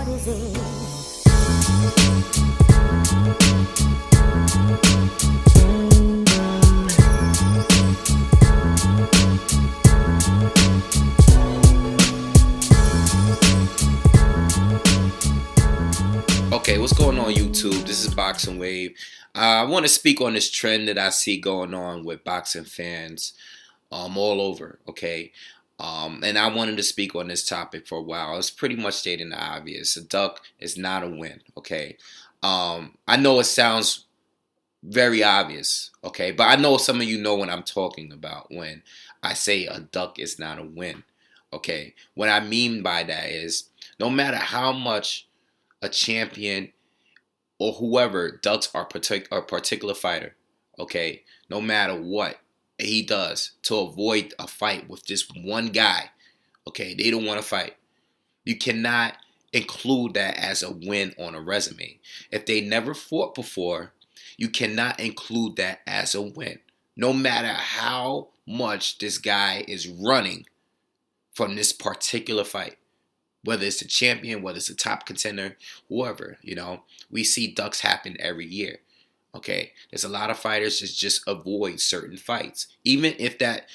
busy. Okay, what's going on YouTube? This is BoxingWave. I want to speak on this trend that I see going on with boxing fans all over, okay? And I wanted to speak on this topic for a while. It's pretty much stating the obvious. A duck is not a win, okay? I know it sounds very obvious, okay? But I know some of you know what I'm talking about when I say a duck is not a win, okay? What I mean by that is no matter how much a champion or whoever ducks a particular fighter, okay, no matter what he does to avoid a fight with just one guy, okay, they don't want to fight. You cannot include that as a win on a resume. If they never fought before, you cannot include that as a win. No matter how much this guy is running from this particular fight. Whether it's the champion, whether it's a top contender, whoever, we see ducks happen every year. Okay, there's a lot of fighters that just avoid certain fights, even if that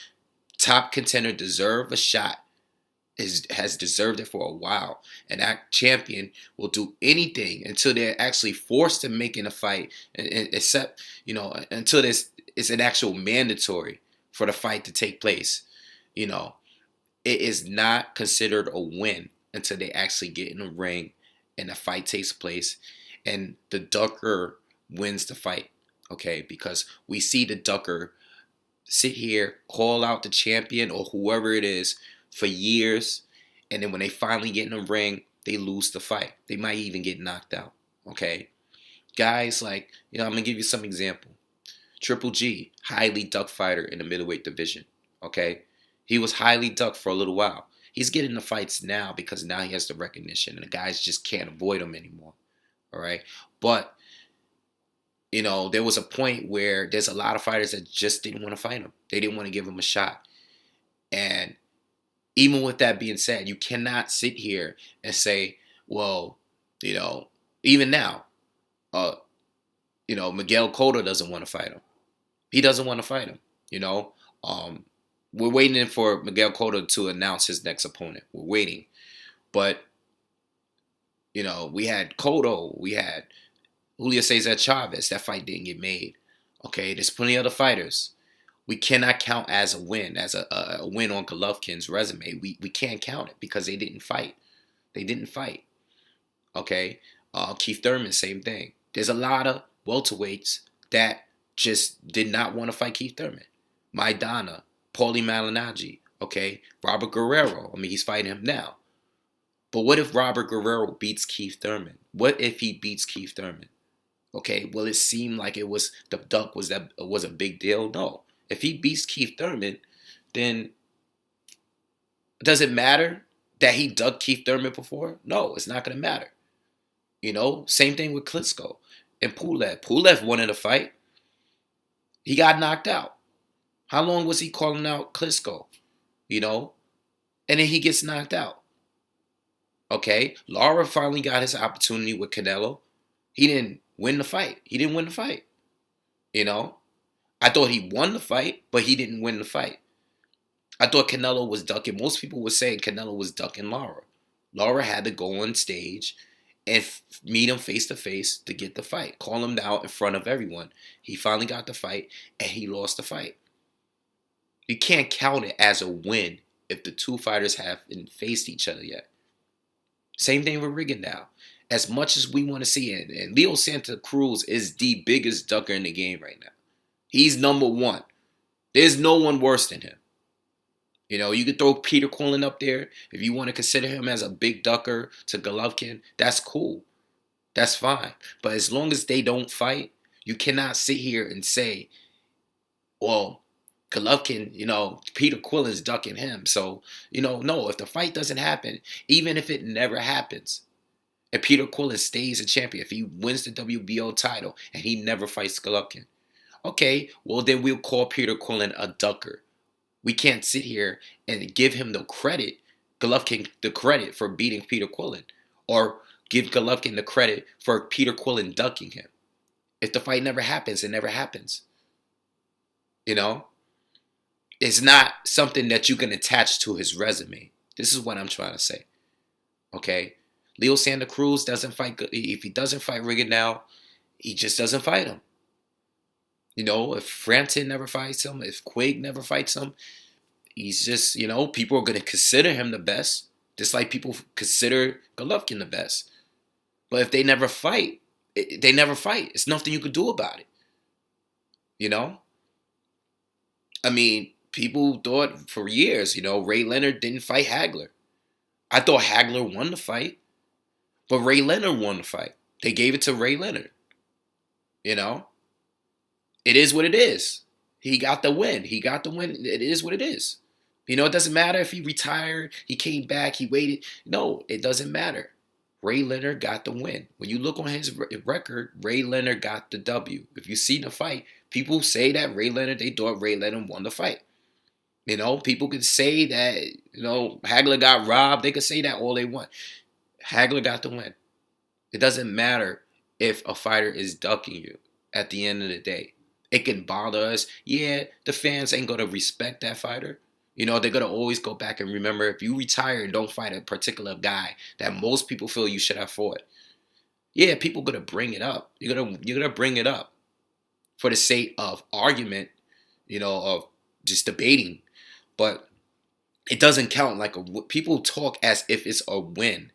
top contender deserve a shot, has deserved it for a while, and that champion will do anything until they're actually forced to make in a fight, except until it's an actual mandatory for the fight to take place. It is not considered a win until they actually get in the ring and the fight takes place and the ducker wins the fight, okay? Because we see the ducker sit here, call out the champion or whoever it is for years, and then when they finally get in the ring, they lose the fight. They might even get knocked out, okay? Guys like, I'm going to give you some example. Triple G, highly duck fighter in the middleweight division, okay? He was highly ducked for a little while. He's getting the fights now because now he has the recognition and the guys just can't avoid him anymore. All right. But, there was a point where there's a lot of fighters that just didn't want to fight him. They didn't want to give him a shot. And even with that being said, you cannot sit here and say, well, even now, Miguel Cotto doesn't want to fight him. He doesn't want to fight him, We're waiting for Miguel Cotto to announce his next opponent. We're waiting. But, we had Cotto. We had Julio Cesar Chavez. That fight didn't get made. Okay, there's plenty of other fighters. We cannot count as a win, as a win on Golovkin's resume. We can't count it because they didn't fight. They didn't fight. Okay? Keith Thurman, same thing. There's a lot of welterweights that just did not want to fight Keith Thurman. Maidana. Paulie Malignaggi, okay? Robert Guerrero, he's fighting him now. But what if Robert Guerrero beats Keith Thurman? What if he beats Keith Thurman? Okay, will it seem like it was the duck was a big deal? No. If he beats Keith Thurman, then does it matter that he ducked Keith Thurman before? No, it's not going to matter. Same thing with Klitschko and Pulev. Pulev wanted a fight. He got knocked out. How long was he calling out Klitschko? And then he gets knocked out. Okay, Lara finally got his opportunity with Canelo. He didn't win the fight. I thought he won the fight, but he didn't win the fight. I thought Canelo was ducking. Most people were saying Canelo was ducking Lara. Lara had to go on stage and meet him face to face to get the fight. Call him out in front of everyone. He finally got the fight, and he lost the fight. You can't count it as a win if the two fighters haven't faced each other yet. Same thing with Rigondeaux. As much as we want to see it, and Leo Santa Cruz is the biggest ducker in the game right now. He's number one. There's no one worse than him. You could throw Peter Quillen up there. If you want to consider him as a big ducker to Golovkin, that's cool. That's fine. But as long as they don't fight, you cannot sit here and say, well, Golovkin, Peter Quillen's ducking him. So, no, if the fight doesn't happen, even if it never happens, and Peter Quillen stays a champion, if he wins the WBO title and he never fights Golovkin, okay, well, then we'll call Peter Quillen a ducker. We can't sit here and give him the credit, Golovkin, the credit for beating Peter Quillen, or give Golovkin the credit for Peter Quillen ducking him. If the fight never happens, it never happens. You know? It's not something that you can attach to his resume. This is what I'm trying to say. Okay? Leo Santa Cruz doesn't fight. If he doesn't fight Rigondeaux, he just doesn't fight him. You know, if Frampton never fights him, if Quigg never fights him, he's just, you know, people are going to consider him the best, just like people consider Golovkin the best. But if they never fight, they never fight. It's nothing you could do about it. You know? I mean, people thought for years, you know, Ray Leonard didn't fight Hagler. I thought Hagler won the fight, but Ray Leonard won the fight. They gave it to Ray Leonard. You know? It is what it is. He got the win. He got the win. It is what it is. You know, it doesn't matter if he retired, he came back, he waited. No, it doesn't matter. Ray Leonard got the win. When you look on his record, Ray Leonard got the W. If you see the fight, people say that they thought Ray Leonard won the fight. You know, people could say that, you know, Hagler got robbed. They could say that all they want. Hagler got the win. It doesn't matter if a fighter is ducking you at the end of the day. It can bother us. Yeah, the fans ain't going to respect that fighter. You know, they're going to always go back and remember, if you retire and don't fight a particular guy that most people feel you should have fought, yeah, people are going to bring it up. You're gonna bring it up for the sake of argument, you know, of just debating. But it doesn't count like people talk as if it's a win.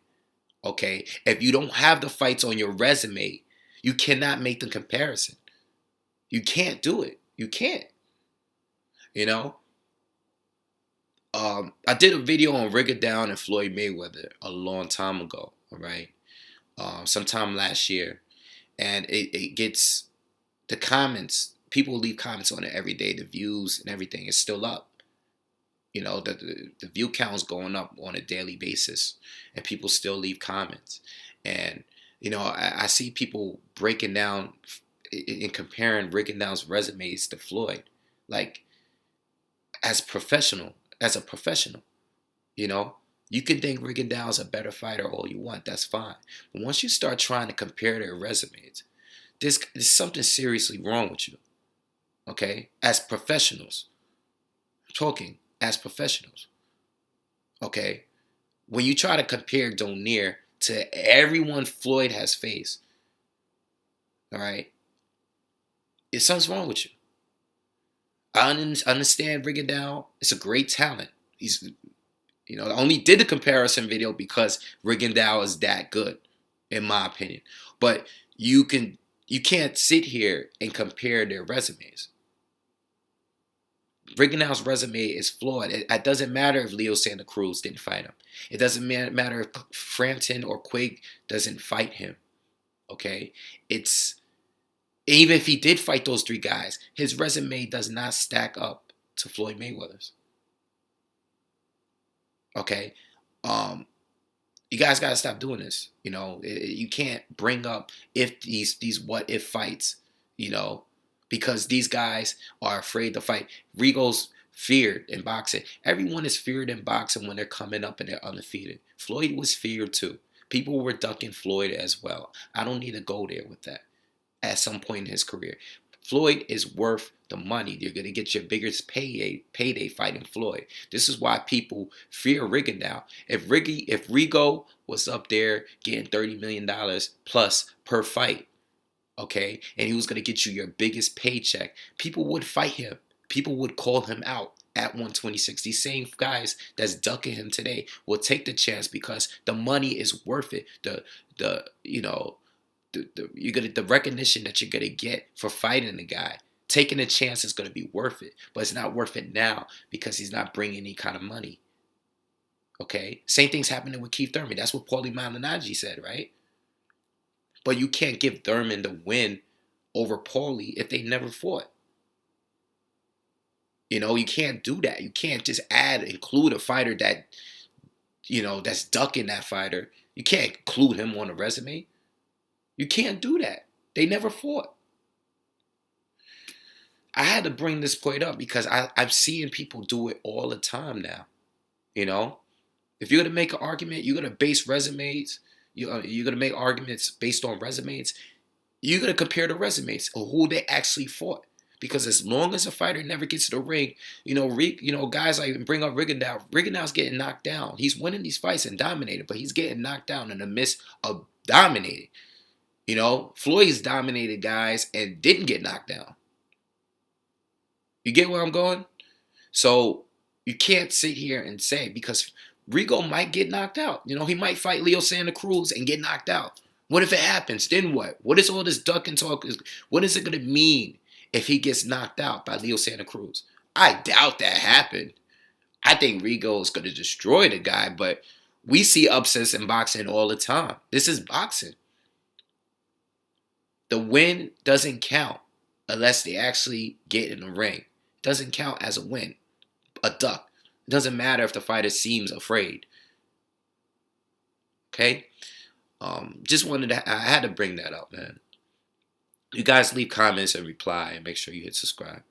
Okay? If you don't have the fights on your resume, you cannot make the comparison. You can't do it. You can't. You know? I did a video on Rigondeaux and Floyd Mayweather a long time ago, all right? Sometime last year. And it gets the comments. People leave comments on it every day. The views and everything is still up. You know, the view count is going up on a daily basis. And people still leave comments. And, you know, I see people breaking down and comparing Rigondeaux's resumes to Floyd. Like, as a professional, you know, you can think Rigondeaux is a better fighter all you want. That's fine. But once you start trying to compare their resumes, there's something seriously wrong with you. Okay? As professionals. I'm talking as professionals. Okay? When you try to compare Donaire to everyone Floyd has faced, all right, something's wrong with you. I understand Rigondeaux. It's a great talent. He's, you know, I only did the comparison video because Rigondeaux is that good, in my opinion. But you can't sit here and compare their resumes. Rigondeaux's resume is flawed. It doesn't matter if Leo Santa Cruz didn't fight him. It doesn't matter if Frampton or Quigg doesn't fight him. Okay? Even if he did fight those three guys, his resume does not stack up to Floyd Mayweather's. Okay? You guys got to stop doing this. You know, you can't bring up these what if fights, you know, because these guys are afraid to fight. Rigo's feared in boxing. Everyone is feared in boxing when they're coming up and they're undefeated. Floyd was feared too. People were ducking Floyd as well. I don't need to go there with that. At some point in his career, Floyd is worth the money. You're going to get your biggest payday fighting Floyd. This is why people fear Rigondeaux. If Rigo was up there getting $30 million plus per fight, okay, and he was going to get you your biggest paycheck, people would fight him. People would call him out at 126. These same guys that's ducking him today will take the chance because the money is worth it. The recognition that you're gonna get for fighting the guy, taking a chance is gonna be worth it, but it's not worth it now because he's not bringing any kind of money. Okay, same thing's happening with Keith Thurman. That's what Paulie Malignaggi said, right? But you can't give Thurman the win over Paulie if they never fought. You know, you can't do that. You can't just include a fighter that, you know, that's ducking that fighter. You can't include him on a resume. You can't do that. They never fought. I had to bring this point up because I'm seeing people do it all the time now. You know? If you're going to make an argument, you're going to base resumes, You're gonna make arguments based on resumes. You're gonna compare the resumes of who they actually fought. Because as long as a fighter never gets to the ring, guys like bring up Rigondeaux. Rigondeaux's getting knocked down. He's winning these fights and dominating, but he's getting knocked down in the midst of dominating. Floyd's dominated guys and didn't get knocked down. You get where I'm going? So you can't sit here and say, because Rigo might get knocked out. He might fight Leo Santa Cruz and get knocked out. What if it happens? Then what? What is all this duck and talk? What is it going to mean if he gets knocked out by Leo Santa Cruz? I doubt that happened. I think Rigo is going to destroy the guy, but we see upsets in boxing all the time. This is boxing. The win doesn't count unless they actually get in the ring. It doesn't count as a win, a duck. It doesn't matter if the fighter seems afraid. Okay? I had to bring that up, man. You guys leave comments and reply, and make sure you hit subscribe.